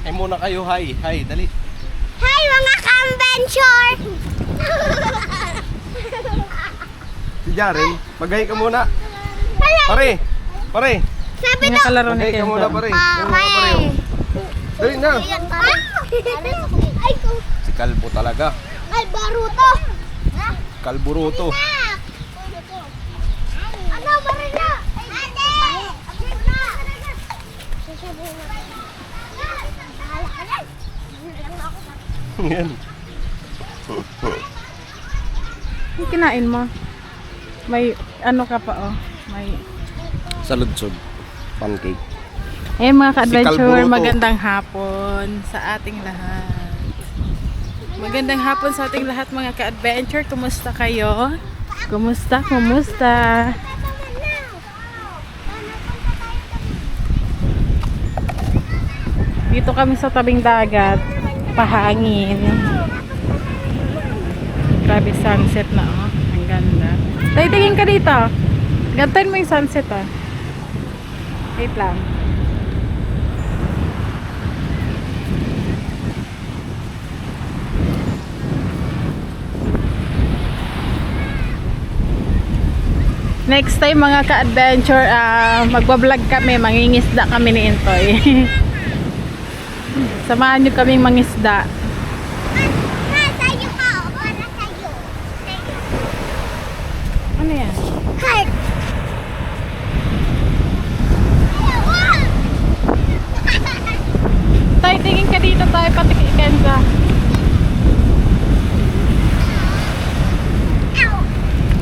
Ay muna kayo, hi. Hi, dali. Hi mga ka-adventure! Si Jaren, mag-hi ka muna. Pare, pare. Sabi Mga daw, kalaro ni Mag-hi ka muna, Kenzo. pare. Yung mga pare, oh. Dali na. Ay, Si Kalbo talaga. ay, baruto! Kalburuto. Ano, barila? Ate! Yan. Yung kinain mo. May ano ka pa oh. May Saludsod. Pancake. eh mga ka-adventure, Kalburuto. magandang hapon sa ating lahat. Magandang hapon sa ating lahat mga ka-adventure. Kumusta kayo? Kumusta? Kumusta? Dito kami sa tabing dagat. Pahangin. Grabe sunset na oh. Ang ganda. Tay, tingin ka dito. Gantayin mo yung sunset ah. Wait lang. Next time mga ka-adventure, magbablog kami, mangingisda kami ni Intoy. Samahan nyo kaming mangisda. Sa'yo ka, para sa'yo. Ano yan? Heart! Tay, tingin ka dito tayo, patikikan ka.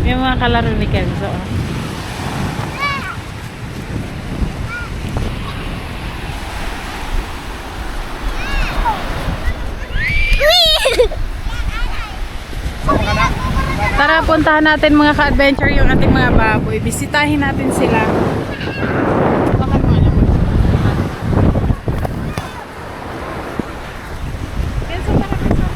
Yung mga kalaro ni Kenzo. Oh. Tara, puntahan natin mga ka-adventure yung ating mga baboy. Bisitahin natin sila. Baka mga naman. Kenzo, tara, Kenzo.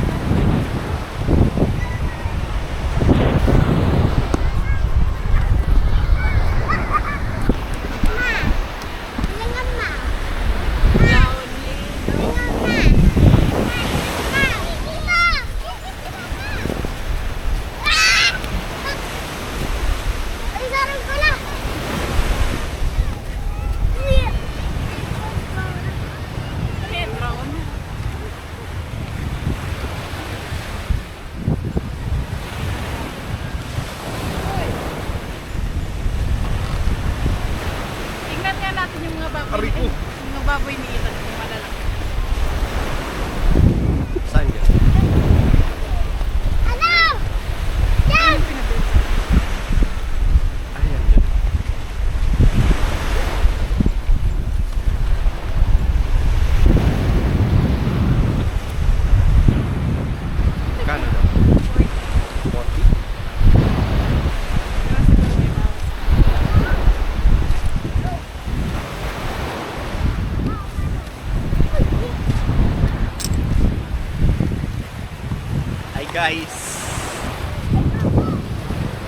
Tingnan nga natin yung mga baboy. Aripo. Yung mga baboy ni Ethan. Yung malalaki. Saan yan? Ayan yun. Kano daw? 40? Hi guys.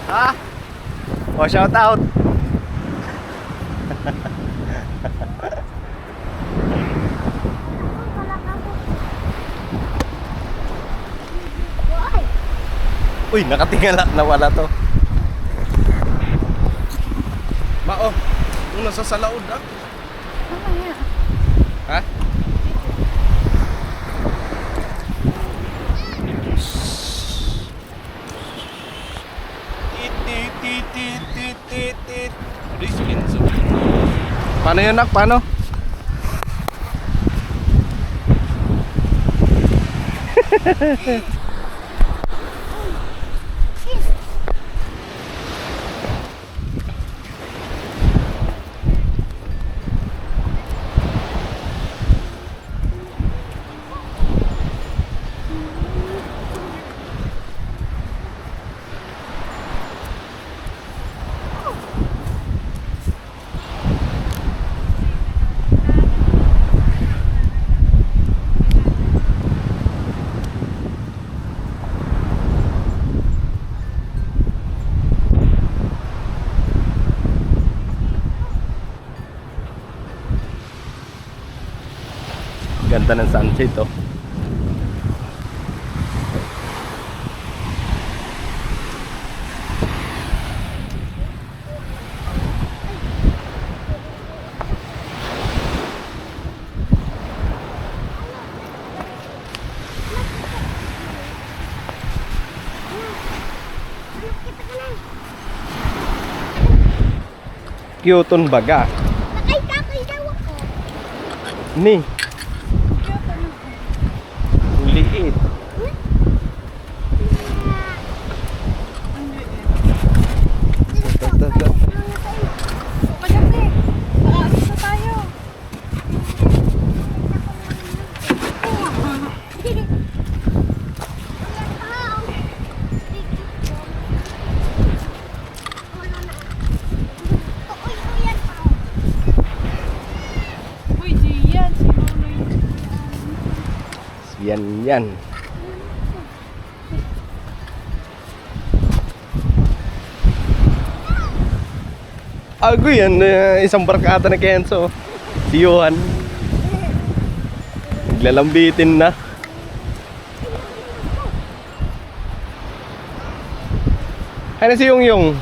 Ha? Oh, shout out. Uy, nakatingala na wala to. Mao, yung nasa salaod ah. Mamaya. Ha? Tit. Paano yun, Nak? Paano? Ganda ng sunset, oh. Cute baga. Nakay daw ako. Ni. Liit. Pagdating, aalis na tayo. Uy, Gian, si Nonoy. Yan. Ako yan, isang barkada na Kenzo. Si Johan. Naglalambitin na. Ano si Yung?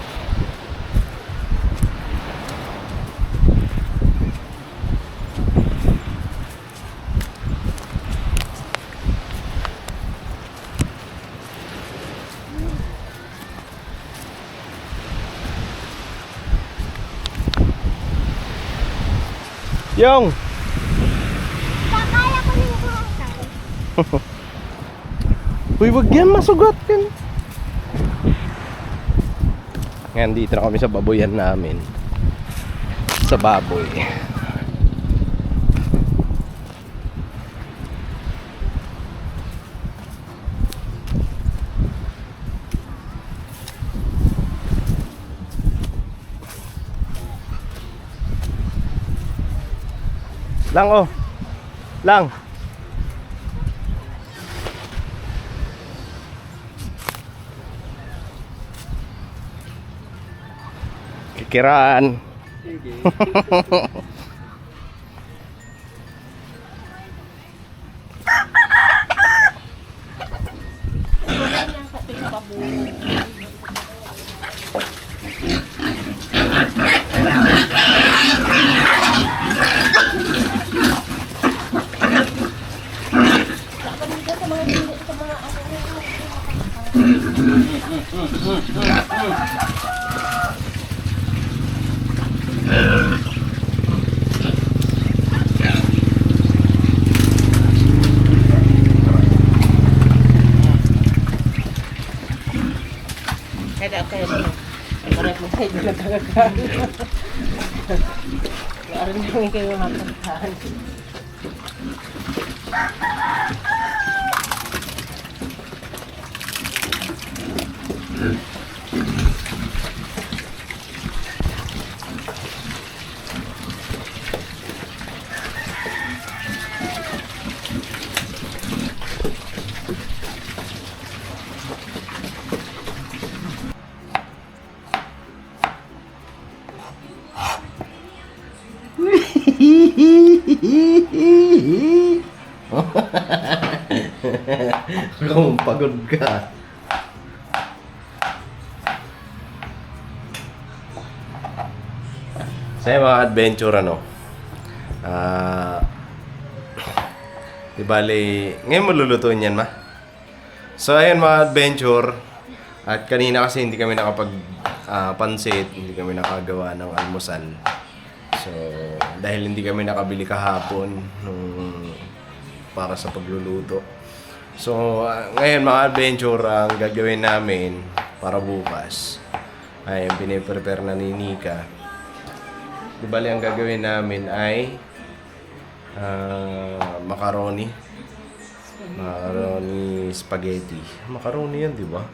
Yung! Kakaya ko ng buhasan. Uy, wag yan, masugat yan. Ngayon, dito na kami sa baboyan namin. Sa baboy. Lang, oh. Lang. Kikiraan. Kada kayo na. Marat mo kayo na nagkakakaan. Maaari namin kayo mapuntahan. Kung pagod ka. Sa mga adventure di bali, ngayon malulutuin yan, ma. So ayun mga adventure. At kanina kasi hindi kami nakapag pansit, hindi kami nakagawa ng almusal. So dahil hindi kami nakabili kahapon para sa pagluluto. So ngayon mga adventure, ang gagawin namin para bukas ay piniprepare na ni Nika. Di bali, ang gagawin namin ay macaroni spaghetti. Macaroni yan, di ba?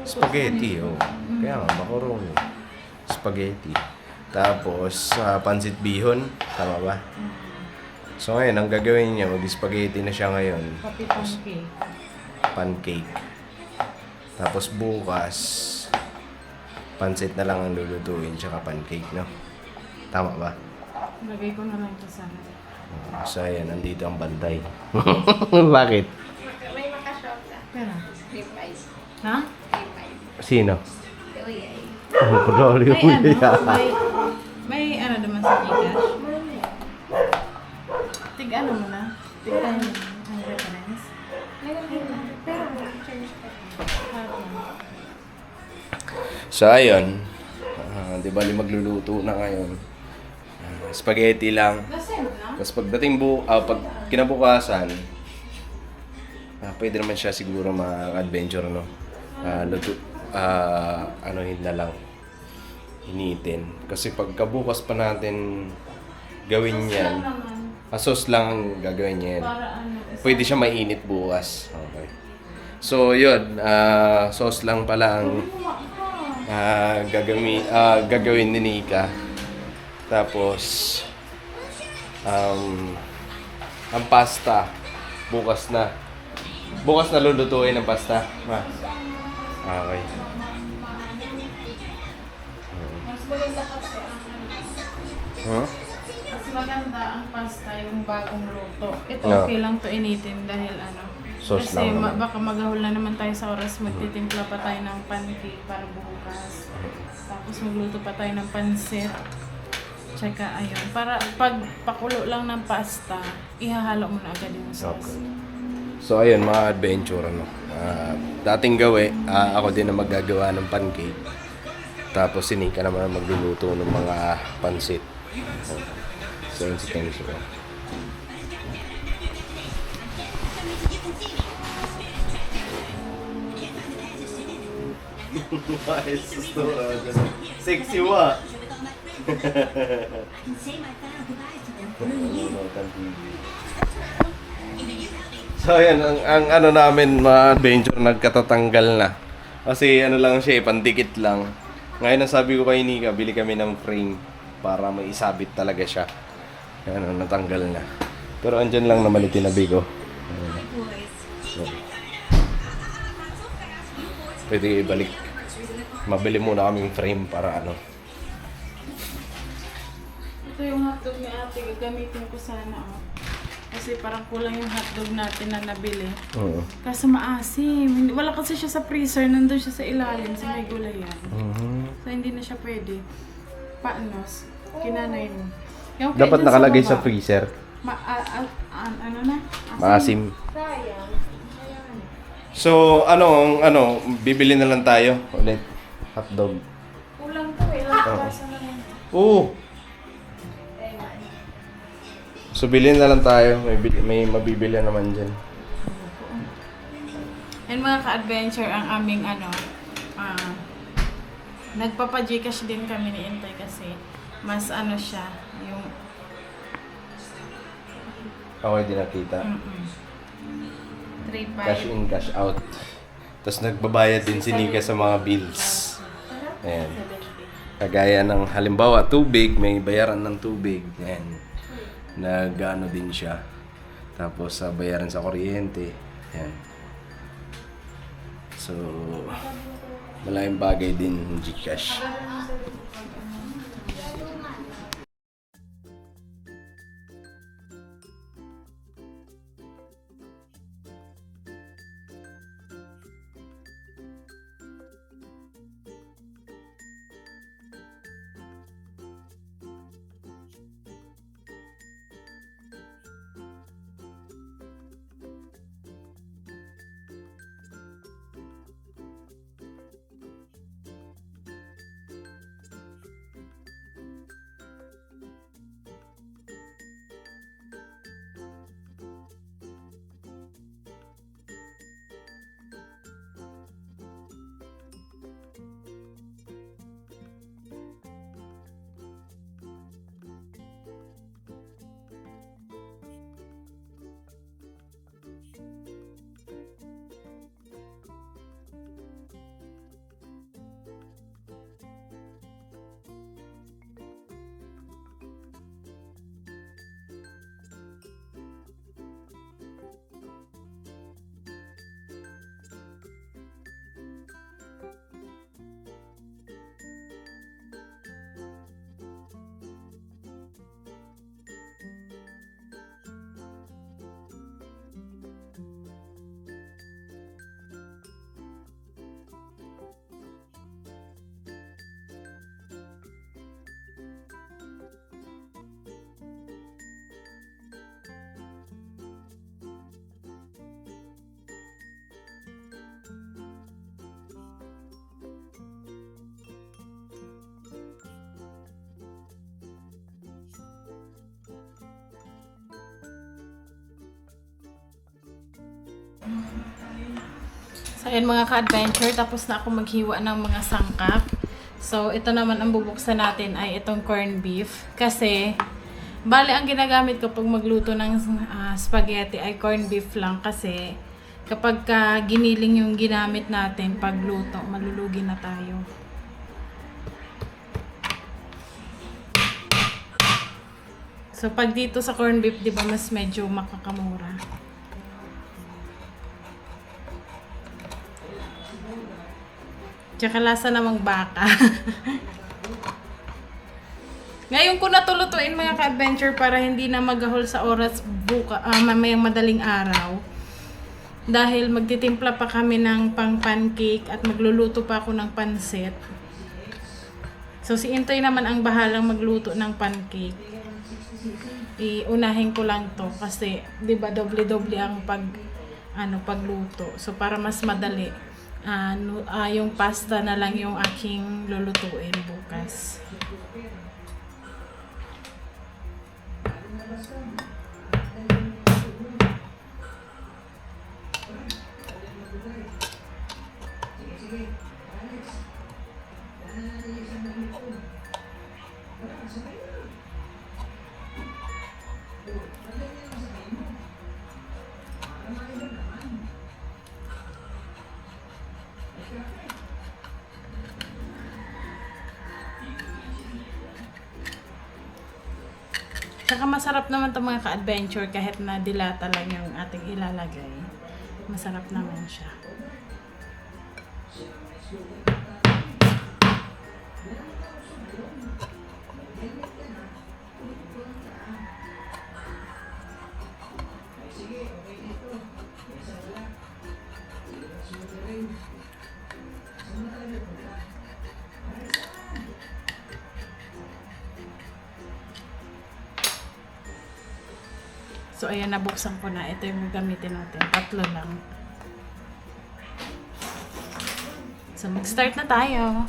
Spaghetti, oh. Kaya nga, macaroni. Spaghetti. Tapos, pansit bihon. Tama ba? So ngayon, ang gagawin niya, mag-spaghetti na siya ngayon. Tapos, pancake. Tapos bukas, pansit na lang ang lulutuin, tsaka pancake, no? Tama ba? Lagay ko na lang ito sa So, ayan, nandito ang bantay. Bakit? May makashop na. Pero, Lipay. ha? Lipay. Sino? Uy, ay. May ano naman sa Gcash? Tig ano mo na? Tig tayo ang reference? Pero, change ka. So, ayun. Di bali magluluto na ngayon. Spaghetti lang. Nasend na? Tapos pagdating pag kinabukasan, pwede naman siya siguro mag-adventure, no? Anuhin na lang. Hinitin. Kasi pagkabukas pa natin gawin yan, sauce lang ang gagawin niya yan. Para ano? Pwede siya mainit bukas. Okay. So, yun. Sauce lang pala ang gagawin ni Nika. Tapos, ang pasta, bukas na. Bukas na lulutuin ang pasta. Ma. Okay. Mas maganda kasi ang Huh? mas maganda ang pasta yung bagong luto. Ito No. okay lang to initin dahil ano. Sauce Kasi lang naman. baka maghahol na naman tayo sa oras, magtitimpla pa tayo ng pancake para bukas. Tapos magluto pa tayo ng pansit. Tsaka ayun, para pag pakulo lang ng pasta, ihahalo mo na agad yung sauce. Okay. So, ayun, mga adventure, ano. Dating ako din na maggagawa ng pancake. Tapos, si Nika naman ang magluluto ng mga pansit. So, yun si Kenzo. Sexy wa. So ayan, ang ano namin mga adventure nagkatatanggal na. Kasi ano lang siya, pandikit lang. Ngayon ang sabi ko kay Nika, bili kami ng frame para maisabit talaga siya. Ayan, natanggal na. Pero andyan lang naman itinabi ko. Pwede ibalik. Mabili muna kaming frame para ano. Ito yung hotdog ni ate, gagamitin ko sana. Oh. Kasi parang kulang yung hotdog natin na nabili. Oo. Kaso maasim. Wala kasi siya sa freezer, nandun siya sa ilalim, sa may gulayan. So hindi na siya pwede. Paano? Kinanay mo. Yung kaya Dapat dyan nakalagay baba, sa freezer. ano na? Maasim. Sayang. So, bibili na lang tayo ulit. Hotdog. Kulang to eh. Lagpasan na lang. Oo. So, bilhin na lang tayo. May mabibili naman dyan. And mga ka-adventure, ang aming nagpapa-Gcash din kami ni Intay kasi mas ano siya, yung Ako din nakita. 3-5. Cash in, cash out. Tapos nagbabayad din si Nika sa mga bills. Ayan. Kagaya ng halimbawa, tubig, may bayaran ng tubig. Ayan. Nag-ano din siya. Tapos sa bayaran sa kuryente. Ayan. So, malaking bagay din yung Gcash. So, ayan mga ka-adventure, tapos na ako maghiwa ng mga sangkap. So, ito naman ang bubuksan natin ay itong corned beef. Kasi, bale ang ginagamit ko pag magluto ng spaghetti ay corned beef lang. Kasi, kapag giniling yung ginamit natin pagluto, malulugi na tayo. So, pag dito sa corned beef, di ba mas medyo makakamura. Tsaka lasa namang baka. Ngayon ko natulutuin mga ka-adventure para hindi na maghahol sa oras mamayang madaling araw. Dahil magtitimpla pa kami ng pang pancake at magluluto pa ako ng pansit. So si Intoy naman ang bahalang magluto ng pancake. Iunahin ko lang to kasi 'di ba doble-doble ang pagluto. So para mas madali, yung pasta na lang yung aking lulutuin bukas. Tsaka masarap naman itong mga ka-adventure kahit na dilata lang yung ating ilalagay. Masarap naman siya. So, ayan, nabuksan ko na. Ito yung gagamitin natin. 3 lang. So, mag-start na tayo.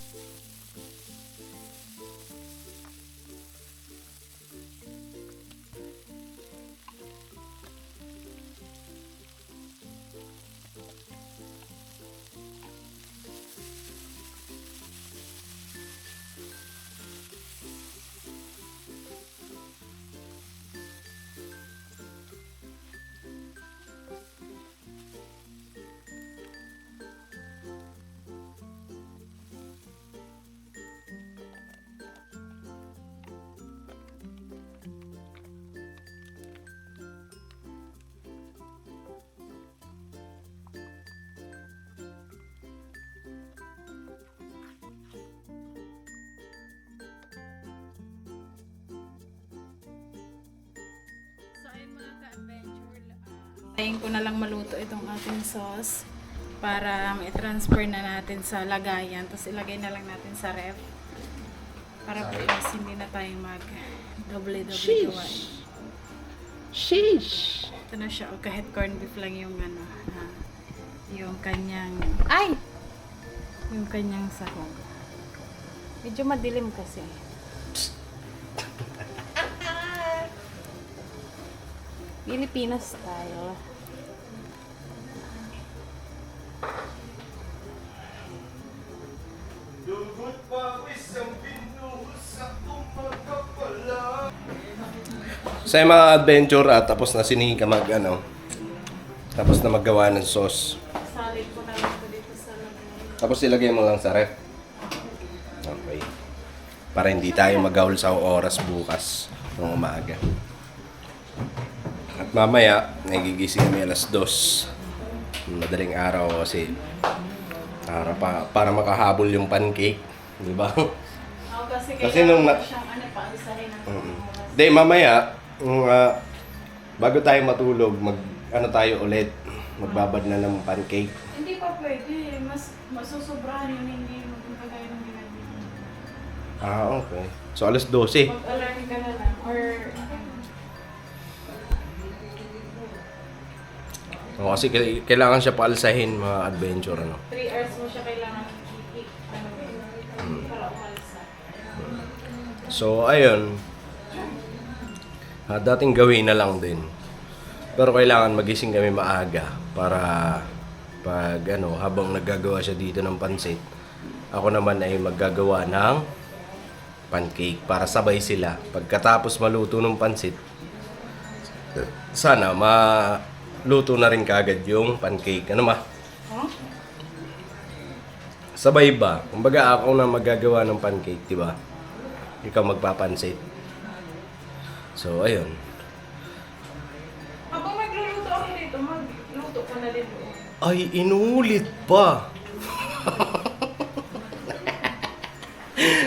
Tayin ko na lang maluto itong ating sauce para i-transfer na natin sa lagayan. Tapos ilagay na lang natin sa ref para bukas hindi na tayo mag-doble-doble gawain. Sheesh! Ito na siya. O kahit corned beef lang yung yung kanyang yung kanyang sahog. Medyo madilim kasi. Filipino style. Dugot pawis ang binuhos sa kumagkapala. Sa mga adventure tapos na sinika tapos na maggawa ng sauce. Salid ko na lang ito dito sa lagay. Tapos ilagay mo lang sa ref. Okay. Para hindi tayo maghaul sa oras bukas ng umaga. At mamaya, nagigising kami alas 2. Madaling araw kasi para makahabol yung pancake. Di ba? Kasi nung paalisahin natin. Di, mamaya, bago tayo matulog, tayo ulit. Magbabad na ng pancake. Hindi pa pwede. Mas masusobrahan yun, hindi magpagaya ng ginagawa. Okay. So, alas 12. Mag-alarm ka na lang. Or, Kasi kailangan siya paalsahin mga adventure. 3 hours mo siya kailangan para umalsa. So, ayun. Dating gawin na lang din. Pero kailangan magising kami maaga para Pag habang naggagawa siya dito ng pansit, ako naman ay maggagawa ng pancake para sabay sila. Pagkatapos maluto ng pansit, sana maluto na rin kagad yung pancake. Ano ma? Sabay ba? Kumbaga ako na maggagawa ng pancake, di ba? Ikaw magpapansit. So, ayun. Habang magluluto ako dito, magluto ko na din doon. Ay, inulit pa!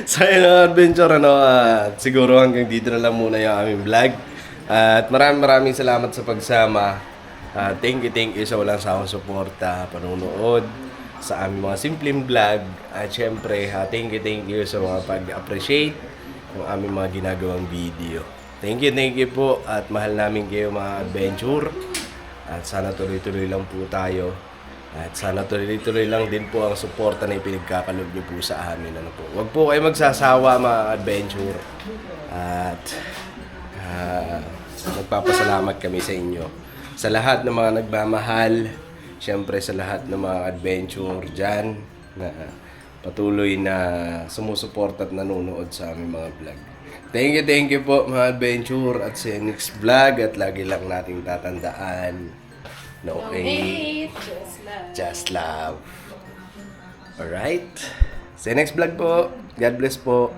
So, ayun ang adventure, at siguro hanggang dito na lang muna yung aming vlog. At maraming salamat sa pagsama. Thank you sa walang sawang suporta, panunood sa aming mga simpleng vlog. At syempre, thank you sa mga pag-appreciate ng aming mga ginagawang video. Thank you po at mahal namin kayo mga adventure. At sana tuloy-tuloy lang po tayo. At sana tuloy-tuloy lang din po ang suporta na ipinagkakalob niyo po sa amin. Huwag po kayo magsasawa mga adventure. At magpapasalamat kami sa inyo. Sa lahat ng mga nagmamahal, syempre sa lahat ng mga adventure dyan na patuloy na sumusuporta at nanonood sa aming mga vlog. Thank you po mga adventure at sa next vlog at lagi lang nating tatandaan na okay, just love. Alright? Sa next vlog po. God bless po.